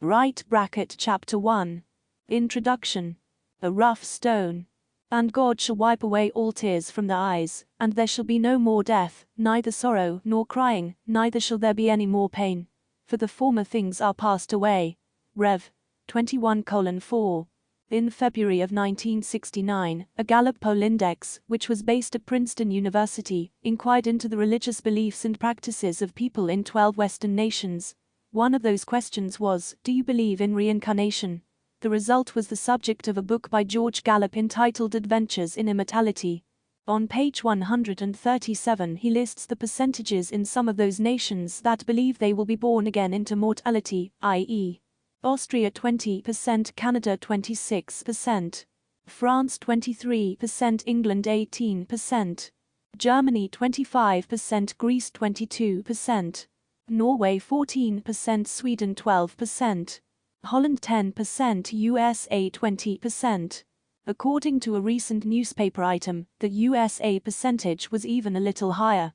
Right bracket Chapter 1. Introduction. A rough stone. And God shall wipe away all tears from the eyes, and there shall be no more death, neither sorrow nor crying, neither shall there be any more pain. For the former things are passed away. Rev. 21:4. In February of 1969, a Gallup poll index, which was based at Princeton University, inquired into the religious beliefs and practices of people in 12 Western nations. One of those questions was, do you believe in reincarnation? The result was the subject of a book by George Gallup entitled Adventures in Immortality. On page 137 he lists the percentages in some of those nations that believe they will be born again into mortality, i.e. Austria 20%, Canada 26%, France 23%, England 18%, Germany 25%, Greece 22%, Norway 14%, Sweden 12%, Holland 10%, USA 20%. According to a recent newspaper item, the USA percentage was even a little higher.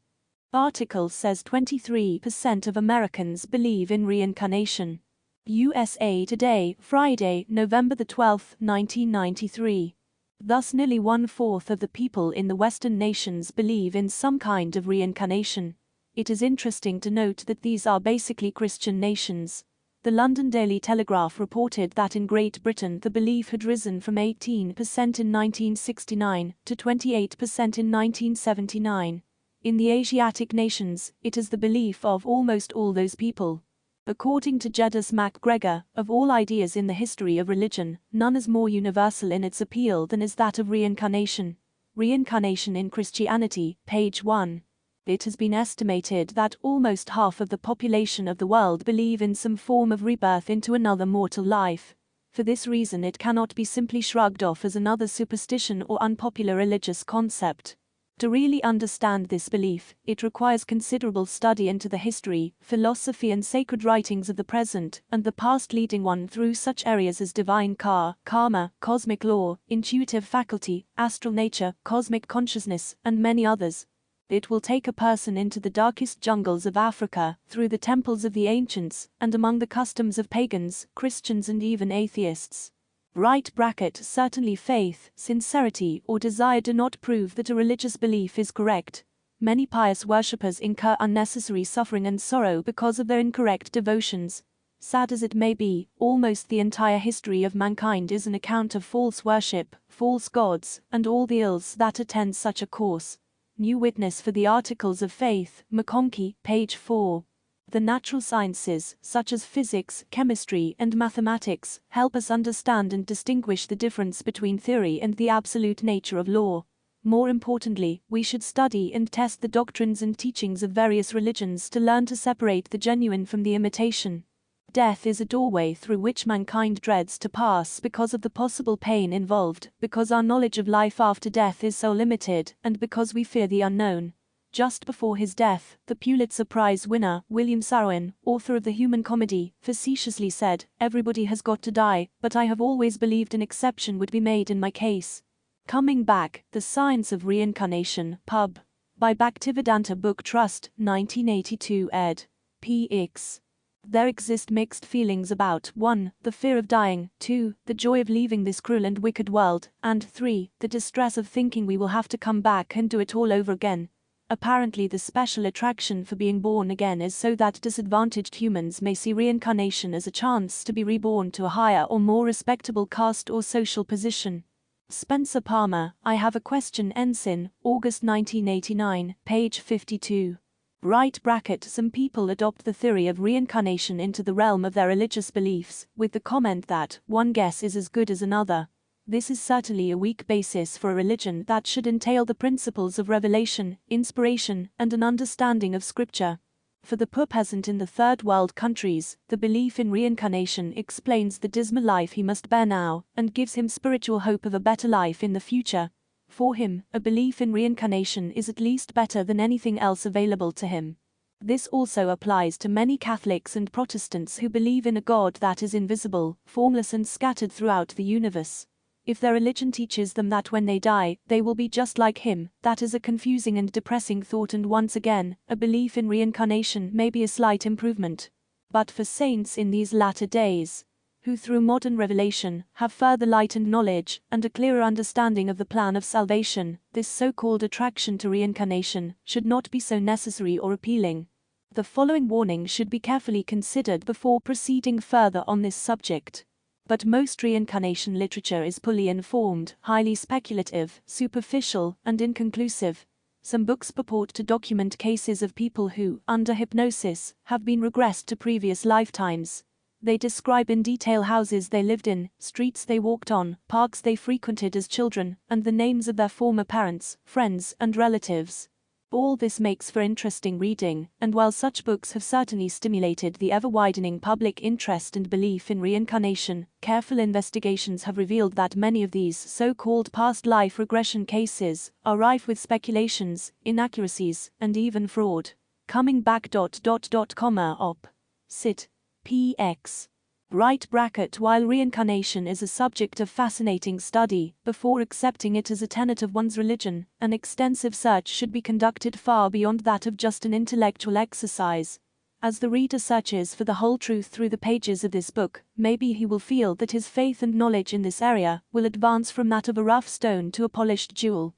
Article says 23% of Americans believe in reincarnation. USA Today, Friday, November 12, 1993. Thus nearly 1/4 of the people in the Western nations believe in some kind of reincarnation. It is interesting to note that these are basically Christian nations. The London Daily Telegraph reported that in Great Britain the belief had risen from 18% in 1969 to 28% in 1979. In the Asiatic nations, it is the belief of almost all those people. According to Jedus MacGregor, of all ideas in the history of religion, none is more universal in its appeal than is that of reincarnation. Reincarnation in Christianity, page 1. It has been estimated that almost half of the population of the world believe in some form of rebirth into another mortal life. For this reason it cannot be simply shrugged off as another superstition or unpopular religious concept. To really understand this belief, it requires considerable study into the history, philosophy and sacred writings of the present and the past, leading one through such areas as divine karma, cosmic law, intuitive faculty, astral nature, cosmic consciousness, and many others. It will take a person into the darkest jungles of Africa, through the temples of the ancients, and among the customs of pagans, Christians and even atheists. Right bracket Certainly faith, sincerity or desire do not prove that a religious belief is correct. Many pious worshippers incur unnecessary suffering and sorrow because of their incorrect devotions. Sad as it may be, almost the entire history of mankind is an account of false worship, false gods, and all the ills that attend such a course. New witness for the Articles of Faith, McConkie, page 4. The natural sciences, such as physics, chemistry, and mathematics, help us understand and distinguish the difference between theory and the absolute nature of law. More importantly, we should study and test the doctrines and teachings of various religions to learn to separate the genuine from the imitation. Death is a doorway through which mankind dreads to pass because of the possible pain involved, because our knowledge of life after death is so limited, and because we fear the unknown. Just before his death, the Pulitzer Prize winner, William Saroyan, author of The Human Comedy, facetiously said, "Everybody has got to die, but I have always believed an exception would be made in my case." Coming Back, The Science of Reincarnation, Pub. By Bhaktivedanta Book Trust, 1982 ed. Px. There exist mixed feelings about 1. The fear of dying, 2. The joy of leaving this cruel and wicked world, and 3. The distress of thinking we will have to come back and do it all over again. Apparently the special attraction for being born again is so that disadvantaged humans may see reincarnation as a chance to be reborn to a higher or more respectable caste or social position. Spencer Palmer, I Have a Question Ensign, August 1989, page 52. Right bracket Some people adopt the theory of reincarnation into the realm of their religious beliefs, with the comment that one guess is as good as another. This is certainly a weak basis for a religion that should entail the principles of revelation, inspiration, and an understanding of Scripture. For the poor peasant in the third world countries, the belief in reincarnation explains the dismal life he must bear now, and gives him spiritual hope of a better life in the future. For him, a belief in reincarnation is at least better than anything else available to him. This also applies to many Catholics and Protestants who believe in a God that is invisible, formless and scattered throughout the universe. If their religion teaches them that when they die, they will be just like him, that is a confusing and depressing thought, and once again, a belief in reincarnation may be a slight improvement. but for saints in these latter days, who through modern revelation have further light and knowledge and a clearer understanding of the plan of salvation, this so-called attraction to reincarnation should not be so necessary or appealing. The following warning should be carefully considered before proceeding further on this subject. But most reincarnation literature is poorly informed, highly speculative, superficial, and inconclusive. Some books purport to document cases of people who, under hypnosis, have been regressed to previous lifetimes. They describe in detail houses they lived in, streets they walked on, parks they frequented as children, and the names of their former parents, friends, and relatives. All this makes for interesting reading, and while such books have certainly stimulated the ever-widening public interest and belief in reincarnation, careful investigations have revealed that many of these so-called past life regression cases are rife with speculations, inaccuracies, and even fraud. Coming back. Op. Cit. Px. Right bracket. While reincarnation is a subject of fascinating study, before accepting it as a tenet of one's religion, an extensive search should be conducted far beyond that of just an intellectual exercise. As the reader searches for the whole truth through the pages of this book, maybe he will feel that his faith and knowledge in this area will advance from that of a rough stone to a polished jewel.